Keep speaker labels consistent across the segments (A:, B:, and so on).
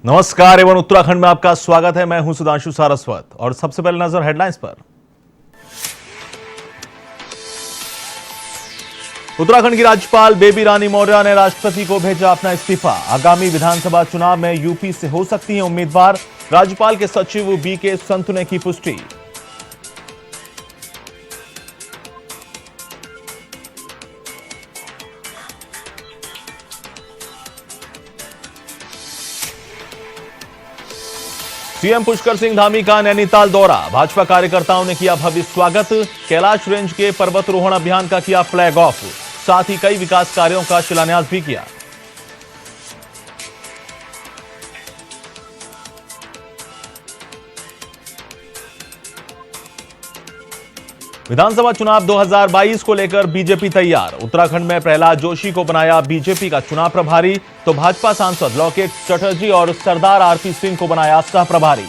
A: नमस्कार एवं उत्तराखंड में आपका स्वागत है। मैं हूं सुधांशु सारस्वत और सबसे पहले नजर हेडलाइंस पर। उत्तराखंड की राज्यपाल बेबी रानी मौर्य ने राष्ट्रपति को भेजा अपना इस्तीफा। आगामी विधानसभा चुनाव में यूपी से हो सकती हैं उम्मीदवार। राज्यपाल के सचिव बीके संत ने की पुष्टि। सीएम पुष्कर सिंह धामी का नैनीताल दौरा। भाजपा कार्यकर्ताओं ने किया भव्य स्वागत। कैलाश रेंज के पर्वतारोहण अभियान का किया फ्लैग ऑफ। साथ ही कई विकास कार्यों का शिलान्यास भी किया। विधानसभा चुनाव 2022 को लेकर बीजेपी तैयार। उत्तराखंड में प्रहलाद जोशी को बनाया बीजेपी का चुनाव प्रभारी, तो भाजपा सांसद लोकेश चटर्जी और सरदार आरपी सिंह को बनाया सह प्रभारी।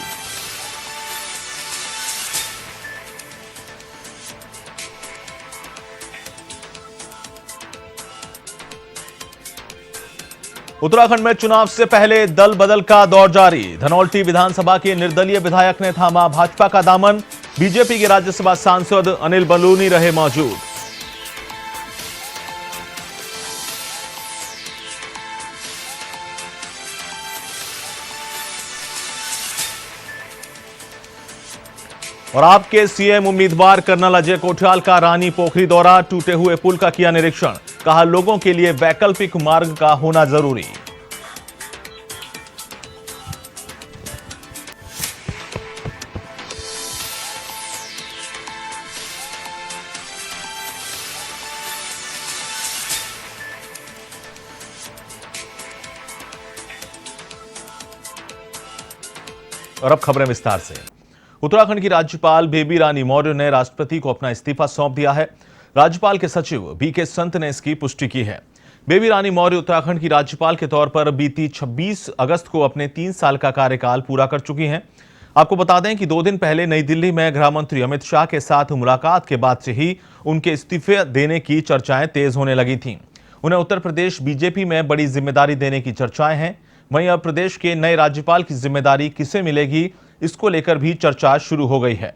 A: उत्तराखंड में चुनाव से पहले दल बदल का दौर जारी। धनौल्टी विधानसभा के निर्दलीय विधायक ने थामा भाजपा का दामन। बीजेपी के राज्यसभा सांसद अनिल बलूनी रहे मौजूद। और आपके सीएम उम्मीदवार कर्नल अजय कोठियाल का रानी पोखरी दौरा। टूटे हुए पुल का किया निरीक्षण। कहा लोगों के लिए वैकल्पिक मार्ग का होना जरूरी। और अब खबरें विस्तार से। उत्तराखंड की राज्यपाल बेबी रानी मौर्य ने राष्ट्रपति को अपना इस्तीफा सौंप दिया है। राज्यपाल के सचिव बीके संत ने इसकी पुष्टि की है। बेबी रानी मौर्य उत्तराखंड की राज्यपाल के तौर पर बीती 26 अगस्त को अपने 3 साल का कार्यकाल पूरा कर चुकी हैं। आपको बता दें कि 2 दिन पहले नई दिल्ली में गृह मंत्री अमित शाह के साथ मुलाकात के बाद से ही उनके इस्तीफे देने की चर्चाएं तेज होने लगी थीं। उन्हें उत्तर प्रदेश बीजेपी में बड़ी जिम्मेदारी देने की चर्चाएं हैं। वहीं अब प्रदेश के नए राज्यपाल की जिम्मेदारी किसे मिलेगी, इसको लेकर भी चर्चा शुरू हो गई है।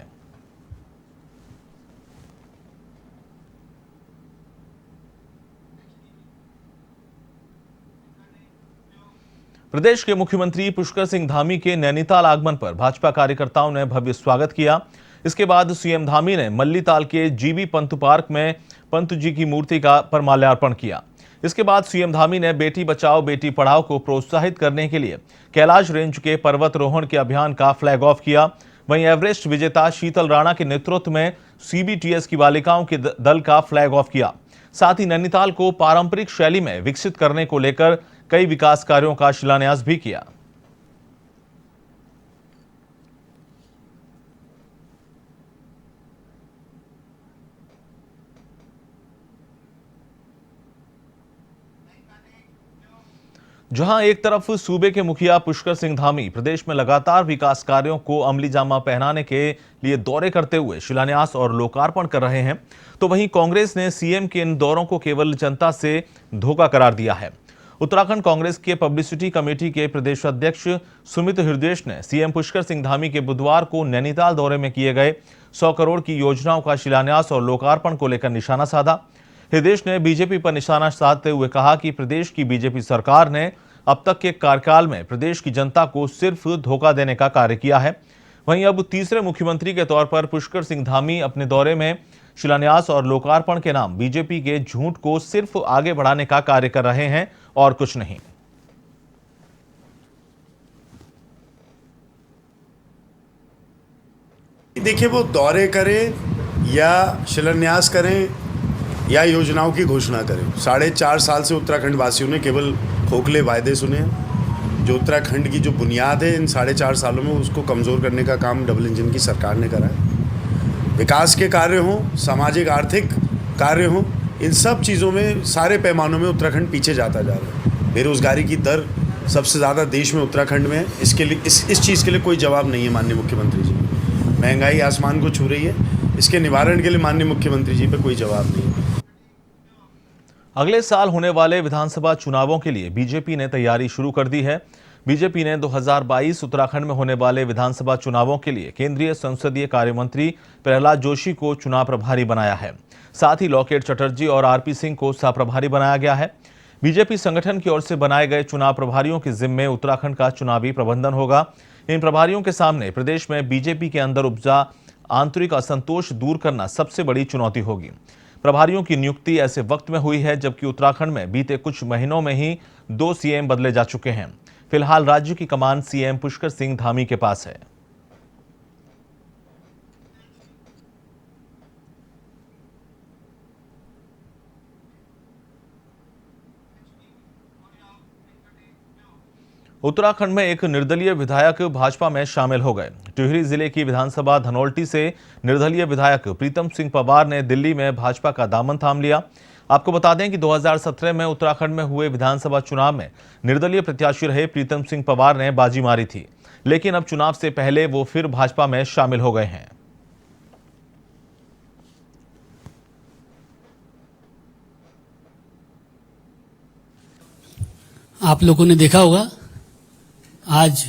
A: प्रदेश के मुख्यमंत्री पुष्कर सिंह धामी के नैनीताल आगमन पर भाजपा कार्यकर्ताओं ने भव्य स्वागत किया। इसके बाद सीएम धामी ने मल्लीताल के जीबी पंत पार्क में पंत जी की मूर्ति पर माल्यार्पण किया। इसके बाद सीएम धामी ने बेटी बचाओ बेटी पढ़ाओ को प्रोत्साहित करने के लिए कैलाश रेंज के पर्वतारोहण के अभियान का फ्लैग ऑफ किया। वहीं एवरेस्ट विजेता शीतल राणा के नेतृत्व में सीबीटीएस की बालिकाओं के दल का फ्लैग ऑफ किया। साथ ही नैनीताल को पारंपरिक शैली में विकसित करने को लेकर कई विकास कार्यों का शिलान्यास भी किया। जहां एक तरफ सूबे के मुखिया पुष्कर सिंह धामी प्रदेश में लगातार विकास कार्यों को अमली जामा पहनाने के लिए दौरे करते हुए शिलान्यास और लोकार्पण कर रहे हैं, तो वहीं कांग्रेस ने सीएम के इन दौरों को केवल जनता से धोखा करार दिया है। उत्तराखंड कांग्रेस के पब्लिसिटी कमेटी के प्रदेश अध्यक्ष सुमित हृदयेश ने सीएम पुष्कर सिंह धामी के बुधवार को नैनीताल दौरे में किए गए 100 करोड़ की योजनाओं का शिलान्यास और लोकार्पण को लेकर निशाना साधा। हृदयेश ने बीजेपी पर निशाना साधते हुए कहा कि प्रदेश की बीजेपी सरकार ने अब तक के कार्यकाल में प्रदेश की जनता को सिर्फ धोखा देने का कार्य किया है। वहीं अब तीसरे मुख्यमंत्री के तौर पर पुष्कर सिंह धामी अपने दौरे में शिलान्यास और लोकार्पण के नाम बीजेपी के झूठ को सिर्फ आगे बढ़ाने का कार्य कर रहे हैं और कुछ नहीं।
B: देखिए, वो दौरे करें या शिलान्यास करें या योजनाओं की घोषणा करें, 4.5 साल से उत्तराखंड वासियों ने केवल खोखले वायदे सुने हैं। जो उत्तराखंड की जो बुनियाद है इन 4.5 सालों में, उसको कमज़ोर करने का काम डबल इंजन की सरकार ने करा है। विकास के कार्य हों, सामाजिक आर्थिक कार्य हों, इन सब चीज़ों में सारे पैमानों में उत्तराखंड पीछे जाता जा रहा है। बेरोज़गारी की दर सबसे ज़्यादा देश में उत्तराखंड में है। इसके लिए इस चीज़ के लिए कोई जवाब नहीं है माननीय मुख्यमंत्री जी। महंगाई आसमान को छू रही है, इसके निवारण के लिए माननीय मुख्यमंत्री जी पे कोई जवाब नहीं है।
A: अगले साल होने वाले विधानसभा चुनावों के लिए बीजेपी ने तैयारी शुरू कर दी है। बीजेपी ने 2022 उत्तराखंड में होने वाले विधानसभा चुनावों के लिए केंद्रीय संसदीय कार्य मंत्री प्रहलाद जोशी को चुनाव प्रभारी बनाया है। साथ ही लॉकेट चटर्जी और आरपी सिंह को सह प्रभारी बनाया गया है। बीजेपी संगठन की ओर से बनाए गए चुनाव प्रभारियों के जिम्मे उत्तराखंड का चुनावी प्रबंधन होगा। इन प्रभारियों के सामने प्रदेश में बीजेपी के अंदर उपजा आंतरिक असंतोष दूर करना सबसे बड़ी चुनौती होगी। प्रभारियों की नियुक्ति ऐसे वक्त में हुई है जबकि उत्तराखंड में बीते कुछ महीनों में ही 2 सीएम बदले जा चुके हैं। फिलहाल राज्य की कमान सीएम पुष्कर सिंह धामी के पास है। उत्तराखंड में एक निर्दलीय विधायक भाजपा में शामिल हो गए। टिहरी जिले की विधानसभा धनौल्टी से निर्दलीय विधायक प्रीतम सिंह पंवार ने दिल्ली में भाजपा का दामन थाम लिया। आपको बता दें कि 2017 में उत्तराखंड में हुए विधानसभा चुनाव में निर्दलीय प्रत्याशी रहे प्रीतम सिंह पंवार ने बाजी मारी थी, लेकिन अब चुनाव से पहले वो फिर भाजपा में शामिल हो गए हैं।
C: आप लोगों ने देखा होगा आज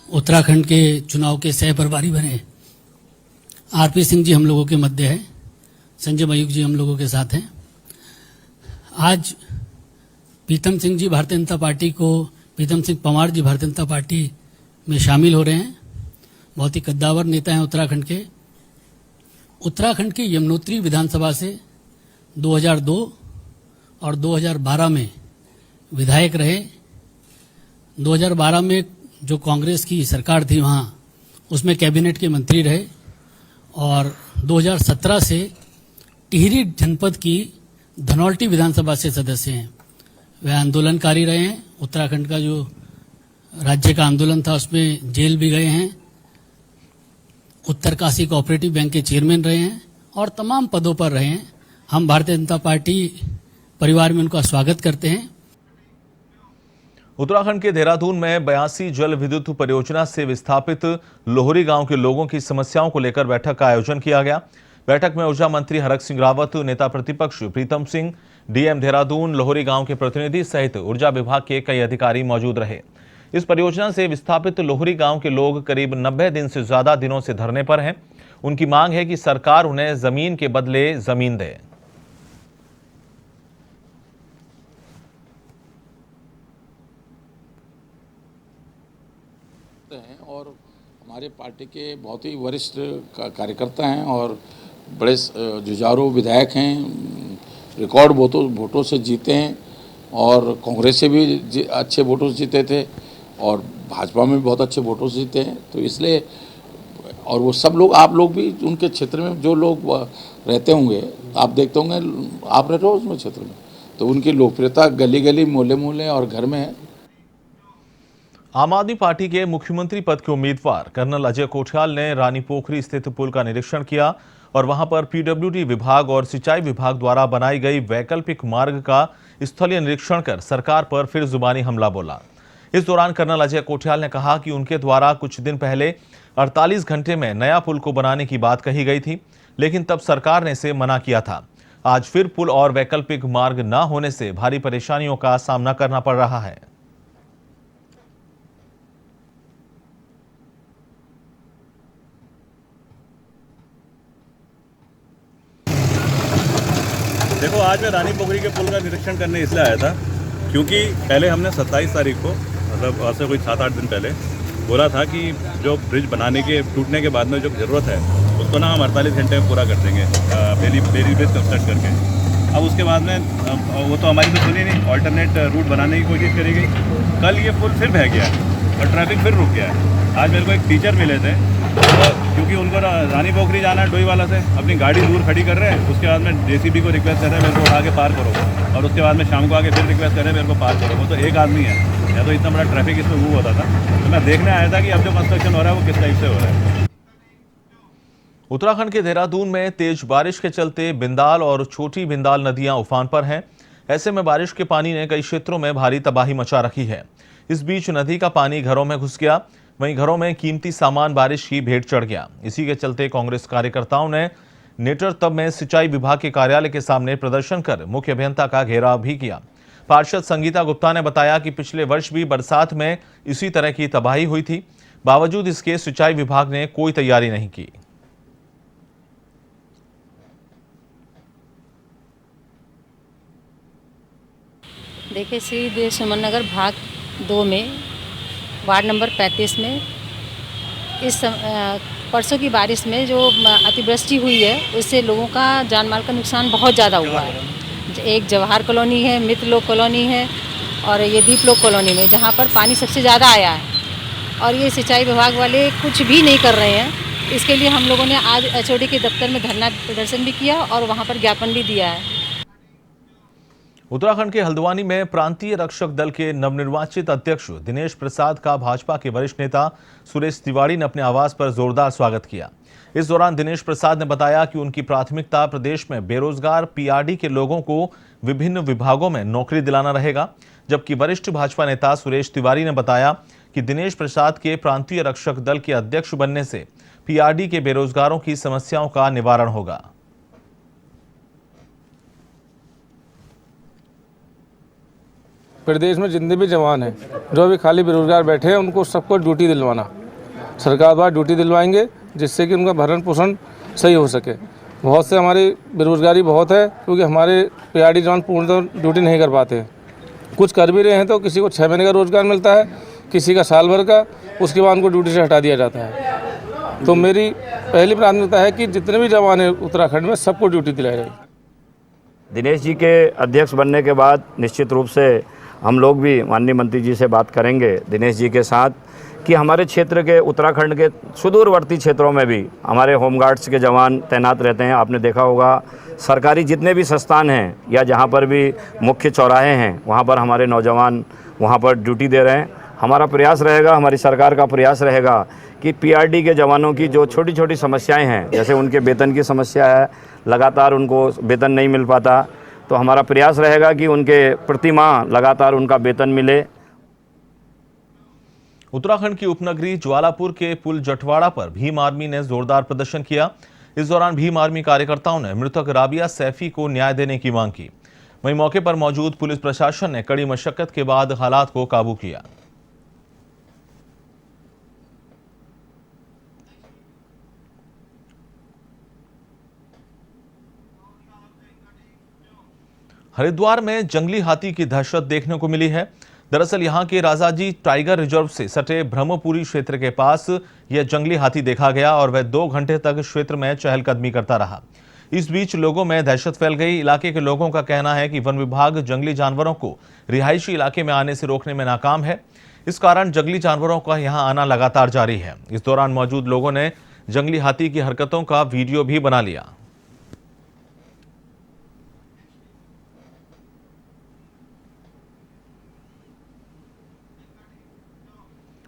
C: उत्तराखंड के चुनाव के सह प्रभारी बने आरपी सिंह जी हम लोगों के मध्य है, संजय मयूख जी हम लोगों के साथ हैं। आज प्रीतम सिंह जी भारतीय जनता पार्टी को प्रीतम सिंह पंवार जी भारतीय जनता पार्टी में शामिल हो रहे हैं। बहुत ही कद्दावर नेता हैं उत्तराखंड के। उत्तराखंड की यमुनोत्री विधानसभा से 2002 और 2012 में विधायक रहे। 2012 में जो कांग्रेस की सरकार थी वहाँ उसमें कैबिनेट के मंत्री रहे और 2017 से टिहरी जनपद की धनौल्टी विधानसभा से सदस्य हैं। वे आंदोलनकारी रहे हैं। उत्तराखंड का जो राज्य का आंदोलन था उसमें जेल भी गए हैं। उत्तरकाशी कोऑपरेटिव बैंक के चेयरमैन रहे हैं और तमाम पदों पर रहे हैं। हम भारतीय जनता पार्टी परिवार में उनका स्वागत करते हैं।
A: उत्तराखंड के देहरादून में 82 जल विद्युत परियोजना से विस्थापित लोहरी गांव के लोगों की समस्याओं को लेकर बैठक का आयोजन किया गया। बैठक में ऊर्जा मंत्री हरक सिंह रावत, नेता प्रतिपक्ष प्रीतम सिंह, डीएम देहरादून, लोहरी गांव के प्रतिनिधि सहित ऊर्जा विभाग के कई अधिकारी मौजूद रहे। इस परियोजना से विस्थापित लोहरी गांव के लोग करीब 90 दिन से ज्यादा दिनों से धरने पर हैं। उनकी मांग है कि सरकार उन्हें जमीन के बदले जमीन दे।
D: हैं और हमारे पार्टी के बहुत ही वरिष्ठ कार्यकर्ता हैं और बड़े जुझारू विधायक हैं। रिकॉर्ड वोटों से जीते हैं और कांग्रेस से भी अच्छे वोटों से जीते थे और भाजपा में भी बहुत अच्छे वोटों से जीते हैं। तो इसलिए और वो सब लोग, आप लोग भी उनके क्षेत्र में जो लोग रहते होंगे, आप देखते होंगे, आप रहते हो उसमें क्षेत्र में, तो उनकी लोकप्रियता गली गली मोहल्ले मोहल्ले और घर में है।
A: आम आदमी पार्टी के मुख्यमंत्री पद के उम्मीदवार कर्नल अजय कोठियाल ने रानी पोखरी स्थित पुल का निरीक्षण किया और वहां पर पीडब्ल्यूडी विभाग और सिंचाई विभाग द्वारा बनाई गई वैकल्पिक मार्ग का स्थलीय निरीक्षण कर सरकार पर फिर जुबानी हमला बोला। इस दौरान कर्नल अजय कोठियाल ने कहा कि उनके द्वारा कुछ दिन पहले 48 घंटे में नया पुल को बनाने की बात कही गई थी, लेकिन तब सरकार ने इसे मना किया था। आज फिर पुल और वैकल्पिक मार्ग न होने से भारी परेशानियों का सामना करना पड़ रहा है।
E: देखो, आज मैं रानी पोखरी के पुल का निरीक्षण करने इसलिए आया था क्योंकि पहले हमने 27 तारीख को, मतलब आज से कोई 7-8 दिन पहले बोला था कि जो ब्रिज बनाने के टूटने के बाद में जो ज़रूरत है उसको ना हम 48 घंटे में पूरा कर देंगे, बेली ब्रिज कंस्ट्रक्ट करके। अब उसके बाद में वो तो हमारी तो सुनी नहीं, ऑल्टरनेट रूट बनाने की कोशिश करी गई। कल ये पुल फिर बह गया और ट्रैफिक फिर रुक गया है। आज मेरे को एक टीचर मिले थे, तो क्योंकि उनको रानी पोखरी जाना है डोईवाला से, अपनी गाड़ी दूर खड़ी कर रहे हैं। उसके बाद में जेसीबी को रिक्वेस्ट कर रहे हैं मेरे को उठा के पार करो, और उसके बाद में शाम को आके फिर रिक्वेस्ट कर रहे हैं मेरे को पार करो। वो तो एक आदमी है, या तो इतना बड़ा ट्रैफिक इसमें मूव होता था। तो मैं देखने आया था कि अब जो कंस्ट्रक्शन हो रहा है वो किस टाइप से हो रहा है।
A: उत्तराखंड के देहरादून में तेज बारिश के चलते बिंदाल और छोटी बिंदाल नदियां उफान पर हैं। ऐसे में बारिश के पानी ने कई क्षेत्रों में भारी तबाही मचा रखी है। इस बीच नदी का पानी घरों में घुस गया, वहीं घरों में कीमती सामान बारिश की भेंट चढ़ गया। इसी के चलते कांग्रेस कार्यकर्ताओं ने नेटर तब में सिंचाई विभाग के कार्यालय के सामने प्रदर्शन कर मुख्य अभियंता का घेराव भी किया। पार्षद संगीता गुप्ता ने बताया कि पिछले वर्ष भी बरसात में इसी तरह की तबाही हुई थी। बावजूद इसके सिंचाई विभाग ने कोई तैयारी नहीं की।
F: देखिए, श्री सुमन नगर भाग 2 में वार्ड नंबर 35 में इस परसों की बारिश में जो अतिवृष्टि हुई है उससे लोगों का जान माल का नुकसान बहुत ज़्यादा हुआ है। एक जवाहर कॉलोनी है, मित्र लोक कॉलोनी है और ये दीप लोक कॉलोनी में, जहाँ पर पानी सबसे ज़्यादा आया है और ये सिंचाई विभाग वाले कुछ भी नहीं कर रहे हैं। इसके लिए हम लोगों ने आज HOD के दफ्तर में धरना प्रदर्शन भी किया और वहाँ पर ज्ञापन भी दिया है।
A: उत्तराखंड के हल्द्वानी में प्रांतीय रक्षक दल के नवनिर्वाचित अध्यक्ष दिनेश प्रसाद का भाजपा के वरिष्ठ नेता सुरेश तिवारी ने अपने आवास पर जोरदार स्वागत किया। इस दौरान दिनेश प्रसाद ने बताया कि उनकी प्राथमिकता प्रदेश में बेरोजगार PRD के लोगों को विभिन्न विभागों में नौकरी दिलाना रहेगा। जबकि वरिष्ठ भाजपा नेता सुरेश तिवारी ने बताया कि दिनेश प्रसाद के प्रांतीय रक्षक दल के अध्यक्ष बनने से PRD के बेरोजगारों की समस्याओं का निवारण होगा।
G: प्रदेश में जितने भी जवान हैं जो भी खाली बेरोजगार बैठे हैं उनको सबको ड्यूटी दिलवाना, सरकार द्वारा ड्यूटी दिलवाएंगे जिससे कि उनका भरण पोषण सही हो सके। बहुत से हमारी बेरोजगारी बहुत है क्योंकि हमारे PRD जवान पूर्णतः ड्यूटी नहीं कर पाते हैं। कुछ कर भी रहे हैं तो किसी को 6 महीने का रोजगार मिलता है, किसी का साल भर का, उसके बाद उनको ड्यूटी से हटा दिया जाता है। तो मेरी पहली प्राथमिकता है कि जितने भी जवान हैं उत्तराखंड में सबको ड्यूटी दिलाई जाएगी।
H: दिनेश जी के अध्यक्ष बनने के बाद निश्चित रूप से हम लोग भी माननीय मंत्री जी से बात करेंगे दिनेश जी के साथ कि हमारे क्षेत्र के उत्तराखंड के सुदूरवर्ती क्षेत्रों में भी हमारे होमगार्ड्स के जवान तैनात रहते हैं। आपने देखा होगा सरकारी जितने भी संस्थान हैं या जहां पर भी मुख्य चौराहे हैं वहां पर हमारे नौजवान वहां पर ड्यूटी दे रहे हैं। हमारा प्रयास रहेगा, हमारी सरकार का प्रयास रहेगा कि PRD के जवानों की जो छोटी छोटी समस्याएँ हैं, जैसे उनके वेतन की समस्या है, लगातार उनको वेतन नहीं मिल पाता, तो हमारा प्रयास रहेगा कि उनके प्रति माह लगातार उनका वेतन मिले।
A: उत्तराखंड की उपनगरी ज्वालापुर के पुल जटवाड़ा पर भीम आर्मी ने जोरदार प्रदर्शन किया। इस दौरान भीम आर्मी कार्यकर्ताओं ने मृतक राबिया सैफी को न्याय देने की मांग की। वहीं मौके पर मौजूद पुलिस प्रशासन ने कड़ी मशक्कत के बाद हालात को काबू किया। हरिद्वार में जंगली हाथी की दहशत देखने को मिली है। दरअसल यहां के राजाजी टाइगर रिजर्व से सटे ब्रह्मपुरी क्षेत्र के पास यह जंगली हाथी देखा गया और वह 2 घंटे तक क्षेत्र में चहलकदमी करता रहा। इस बीच लोगों में दहशत फैल गई। इलाके के लोगों का कहना है कि वन विभाग जंगली जानवरों को रिहायशी इलाके में आने से रोकने में नाकाम है। इस कारण जंगली जानवरों का यहां आना लगातार जारी है। इस दौरान मौजूद लोगों ने जंगली हाथी की हरकतों का वीडियो भी बना लिया।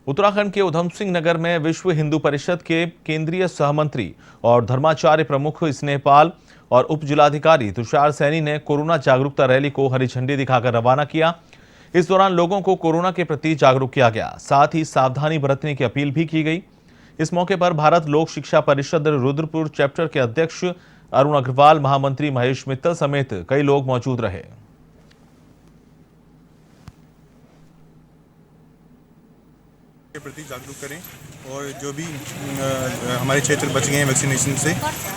A: उत्तराखंड के उधम सिंह नगर में विश्व हिंदू परिषद के केंद्रीय सहमंत्री और धर्माचार्य प्रमुख स्नेहपाल और उप जिलाधिकारी तुषार सैनी ने कोरोना जागरूकता रैली को हरी झंडी दिखाकर रवाना किया। इस दौरान लोगों को कोरोना के प्रति जागरूक किया गया, साथ ही सावधानी बरतने की अपील भी की गई। इस मौके पर भारत लोक शिक्षा परिषद रुद्रपुर चैप्टर के अध्यक्ष अरुण अग्रवाल, महामंत्री महेश मित्तल समेत कई लोग मौजूद रहे।
I: के प्रति जागरूक करें और जो भी हमारे क्षेत्र बच गए हैं वैक्सीनेशन से,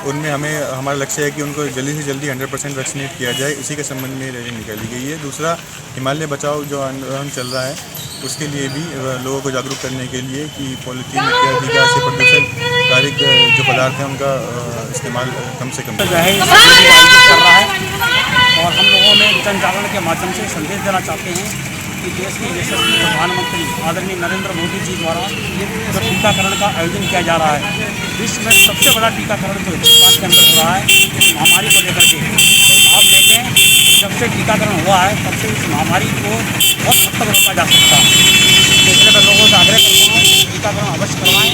I: उनमें हमारा लक्ष्य है कि उनको जल्दी से जल्दी 100% वैक्सीनेट किया जाए। इसी के संबंध में रैली निकाली गई है। दूसरा, हिमालय बचाओ जो आंदोलन चल रहा है उसके लिए भी लोगों को जागरूक करने के लिए कि पॉलीथीन इत्यादि से प्रदूषणकारी जो पदार्थ हैं उनका इस्तेमाल कम से कम
J: कर रहा है। और हम लोगों में जन जागरण के माध्यम से संदेश देना चाहते हैं कि देश के यशस्वी प्रधानमंत्री आदरणीय नरेंद्र मोदी जी द्वारा जो टीकाकरण का आयोजन किया जा रहा है, विश्व में सबसे बड़ा टीकाकरण जो हिंदुस्तान के अंदर हो रहा है इस महामारी को लेकर के। आप देखें, जब से टीकाकरण हुआ है तब से इस महामारी को बहुत हद तक रोका जा सकता है। इसलिए मैं लोगों से आग्रह करता हूँ टीकाकरण अवश्य करवाएं।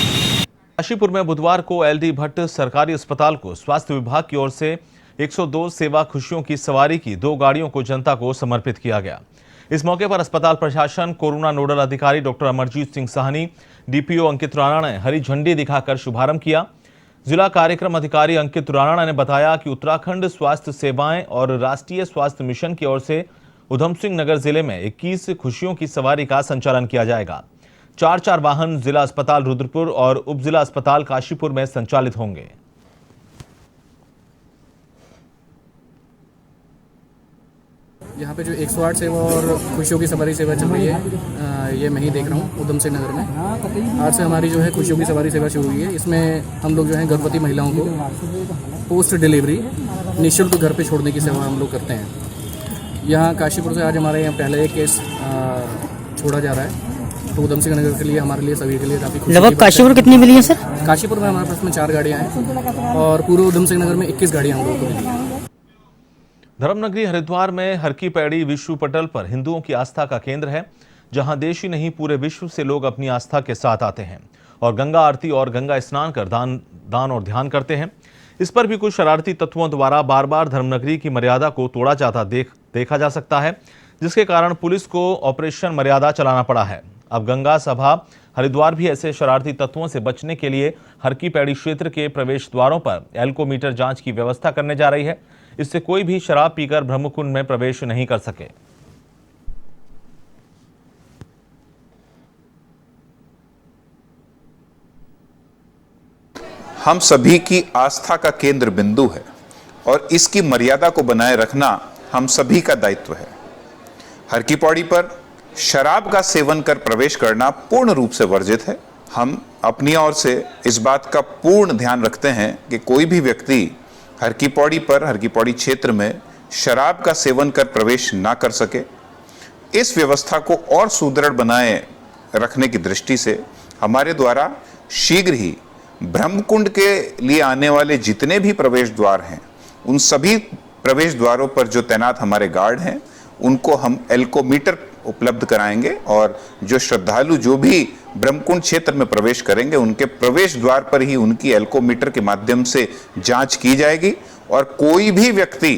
A: काशीपुर में बुधवार को LD भट्ट सरकारी अस्पताल को स्वास्थ्य विभाग की ओर से 102 सेवा खुशियों की सवारी की 2 गाड़ियों को जनता को समर्पित किया गया। इस मौके पर अस्पताल प्रशासन, कोरोना नोडल अधिकारी डॉक्टर अमरजीत सिंह साहनी, DPO अंकित राणा ने हरी झंडी दिखाकर शुभारंभ किया। जिला कार्यक्रम अधिकारी अंकित राणा ने बताया कि उत्तराखंड स्वास्थ्य सेवाएं और राष्ट्रीय स्वास्थ्य मिशन की ओर से उधम सिंह नगर जिले में 21 खुशियों की सवारी का संचालन किया जाएगा। 4 वाहन जिला अस्पताल रुद्रपुर और उप जिला अस्पताल काशीपुर में संचालित होंगे।
K: यहाँ पे जो 108 सेवा और खुशियों की सवारी सेवा चल रही है, ये मैं ही देख रहा हूँ उधम सिंह नगर में। आज से हमारी जो है खुशियों की सवारी सेवा शुरू हुई है। इसमें हम लोग जो है गर्भवती महिलाओं को पोस्ट डिलीवरी निःशुल्क घर पे छोड़ने की सेवा हम लोग करते हैं। यहाँ काशीपुर से आज हमारे यहाँ पहले एक केस छोड़ा जा रहा है, तो उधम सिंह नगर के लिए हमारे लिए सभी के लिए काफ़ी खुशी।
L: लगभग काशीपुर कितनी मिली है सर?
K: काशीपुर में हमारे पास में 4 गाड़ियाँ हैं और पूरे उधम सिंह नगर में 21 गाड़ियाँ हम लोगों को मिली हैं।
A: धर्मनगरी हरिद्वार में हर की पैड़ी विश्व पटल पर हिंदुओं की आस्था का केंद्र है, जहां देश ही नहीं पूरे विश्व से लोग अपनी आस्था के साथ आते हैं और गंगा आरती और गंगा स्नान कर दान और ध्यान करते हैं। इस पर भी कुछ शरारती तत्वों द्वारा बार बार धर्मनगरी की मर्यादा को तोड़ा जाता देखा जा सकता है, जिसके कारण पुलिस को ऑपरेशन मर्यादा चलाना पड़ा है। अब गंगा सभा हरिद्वार भी ऐसे शरारती तत्वों से बचने के लिए हर की पैड़ी क्षेत्र के प्रवेश द्वारों पर एल्कोमीटर जांच की व्यवस्था करने जा रही है। इससे कोई भी शराब पीकर ब्रह्मकुंड में प्रवेश नहीं कर सके।
M: हम सभी की आस्था का केंद्र बिंदु है और इसकी मर्यादा को बनाए रखना हम सभी का दायित्व है। हर की पौड़ी पर शराब का सेवन कर प्रवेश करना पूर्ण रूप से वर्जित है। हम अपनी ओर से इस बात का पूर्ण ध्यान रखते हैं कि कोई भी व्यक्ति हर की पौड़ी क्षेत्र में शराब का सेवन कर प्रवेश ना कर सके। इस व्यवस्था को और सुदृढ़ बनाए रखने की दृष्टि से हमारे द्वारा शीघ्र ही ब्रह्मकुंड के लिए आने वाले जितने भी प्रवेश द्वार हैं, उन सभी प्रवेश द्वारों पर जो तैनात हमारे गार्ड हैं, उनको हम एल्कोमीटर उपलब्ध कराएंगे और जो श्रद्धालु जो भी ब्रह्मकुंड क्षेत्र में प्रवेश करेंगे, उनके प्रवेश द्वार पर ही उनकी एल्कोमीटर के माध्यम से जांच की जाएगी और कोई भी व्यक्ति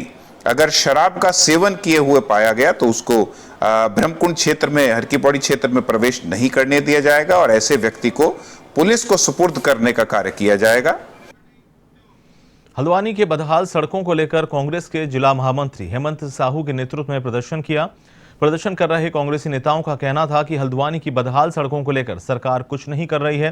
M: अगर शराब का सेवन किए हुए पाया गया तो उसको ब्रह्मकुंड क्षेत्र में, हर की पौड़ी क्षेत्र में प्रवेश नहीं करने दिया जाएगा और ऐसे व्यक्ति को पुलिस को सुपुर्द करने का कार्य किया जाएगा।
A: हल्द्वानी के बदहाल सड़कों को लेकर कांग्रेस के जिला महामंत्री हेमंत साहू के नेतृत्व में प्रदर्शन किया। प्रदर्शन कर रहे कांग्रेसी नेताओं का कहना था कि हल्द्वानी की बदहाल सड़कों को लेकर सरकार कुछ नहीं कर रही है,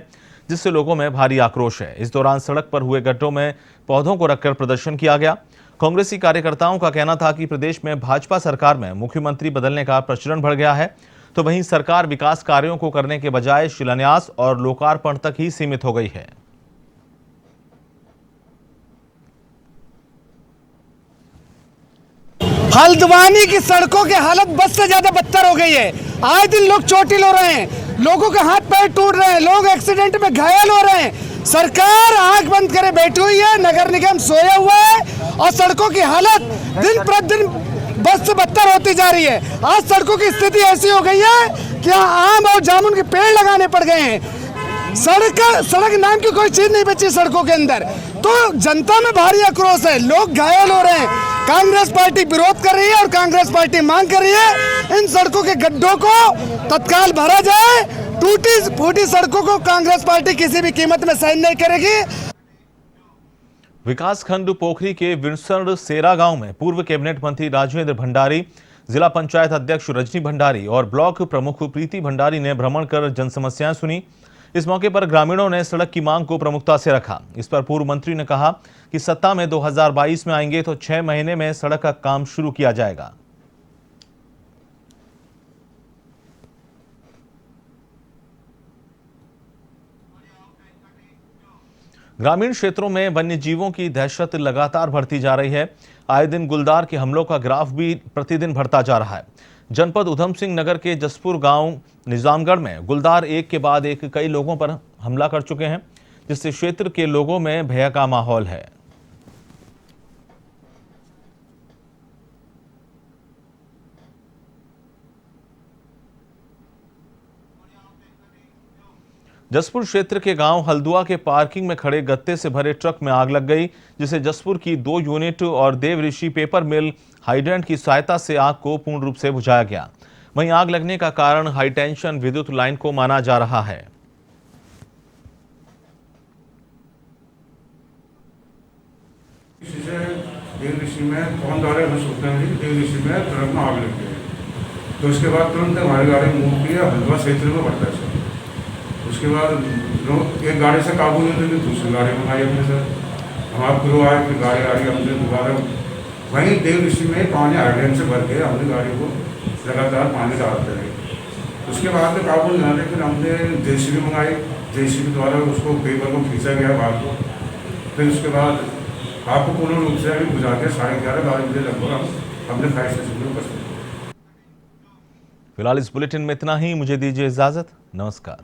A: जिससे लोगों में भारी आक्रोश है। इस दौरान सड़क पर हुए गड्ढों में पौधों को रखकर प्रदर्शन किया गया। कांग्रेसी कार्यकर्ताओं का कहना था कि प्रदेश में भाजपा सरकार में मुख्यमंत्री बदलने का प्रचलन बढ़ गया है, तो वहीं सरकार विकास कार्यों को करने के बजाय शिलान्यास और लोकार्पण तक ही सीमित हो गई है।
N: हल्द्वानी की सड़कों की हालत बस से ज्यादा बदतर हो गई है। आए दिन लोग चोटिल हो रहे हैं, लोगों के हाथ पैर टूट रहे हैं, लोग एक्सीडेंट में घायल हो रहे हैं। सरकार आंख बंद करे बैठी हुई है, नगर निगम सोया हुआ है और सड़कों की हालत दिन प्रतिदिन बस से बदतर होती जा रही है। आज सड़कों की स्थिति ऐसी हो गई है कि आम और जामुन के पेड़ लगाने पड़ गए हैं। सड़क नाम की कोई चीज नहीं बची सड़कों के अंदर, तो जनता में भारी आक्रोश है, लोग घायल हो रहे हैं। कांग्रेस पार्टी विरोध कर रही है और कांग्रेस पार्टी मांग कर रही है इन सड़कों के गड्ढों को तत्काल भरा जाए। टूटी फूटी सड़कों को कांग्रेस पार्टी किसी भी कीमत में सहन नहीं करेगी।
A: विकासखंड पोखरी के विंसर सेरा गांव में पूर्व कैबिनेट मंत्री राजेंद्र भंडारी, जिला पंचायत अध्यक्ष रजनी भंडारी और ब्लॉक प्रमुख प्रीति भंडारी ने भ्रमण कर जनसमस्याएं सुनी। इस मौके पर ग्रामीणों ने सड़क की मांग को प्रमुखता से रखा। इस पर पूर्व मंत्री ने कहा कि सत्ता में 2022 में आएंगे तो 6 महीने में सड़क का काम शुरू किया जाएगा। ग्रामीण क्षेत्रों में वन्य जीवों की दहशत लगातार बढ़ती जा रही है। आए दिन गुलदार के हमलों का ग्राफ भी प्रतिदिन बढ़ता जा रहा है। जनपद उधम सिंह नगर के जसपुर गांव निजामगढ़ में गुलदार एक के बाद एक कई लोगों पर हमला कर चुके हैं, जिससे क्षेत्र के लोगों में भय का माहौल है। जसपुर क्षेत्र के गांव हल्दुआ के पार्किंग में खड़े गत्ते से भरे ट्रक में आग लग गई, जिसे जसपुर की 2 यूनिट और देव ऋषि पेपर मिल हाइड्रेंट की सहायता से आग को पूर्ण रूप से बुझाया गया। वहीं आग लगने का कारण हाई टेंशन विद्युत लाइन को माना जा रहा है।
O: देव ऋषि में कौन दौड़े, देव ऋषि में ट्रक में आग लग गई।
L: तो उसके बाद तुरंत हमारी गाड़ी मूव किया, हल्द्वार क्षेत्र में बढ़ता है सर। उसके बाद एक गाड़ी से काबू नहीं थे, दूसरी गाड़ी मंगाई हमने सर। हमारा ग्रो आए, फिर गाड़ी आ रही, हमने दोबारा वहीं देव ऋषि में पानी हाइड्रेन से भर के हमने गाड़ी को लगातार पानी डालते रहे। उसके बाद में काबू नहीं आने, फिर हमने JCB मंगाई, JCB द्वारा उसको पेपर को खींचा गया बाहर को। फिर उसके बाद आपको पूर्ण रूप से अभी बुझा के 11:30-12 बजे लगभग हम अपने फायर स्टेशन में उपस्थित।
A: फिलहाल इस बुलेटिन में इतना ही। मुझे दीजिए इजाजत। नमस्कार।